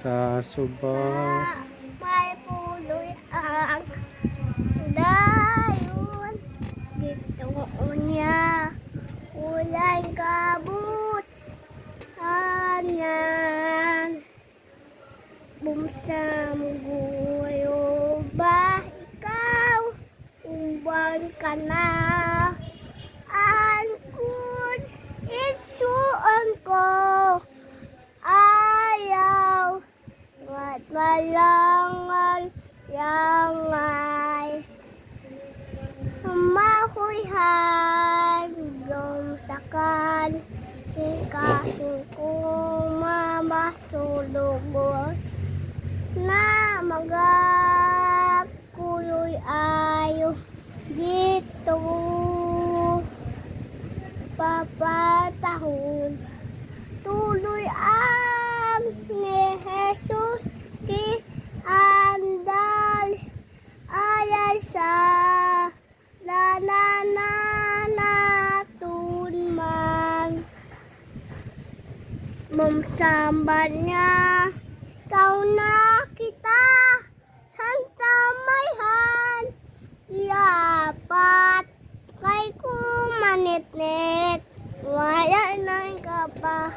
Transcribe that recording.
Sa suba. May puloy ang dayon. Dito niya ulan kabut. Anan bumsam guyo ba ikaw umban ka na. Angkun itsuon ko ayaw at malangal yangay mahuyhan lumsakan ikasing kong mamasulugon na magakuloy ayo dito papatahon tuloy ang ni Jesus ki andal ayay sa nananatun man mamsamban niya kau na kita santa mayhan yapat kay kumanitnet wala nang kapapanan.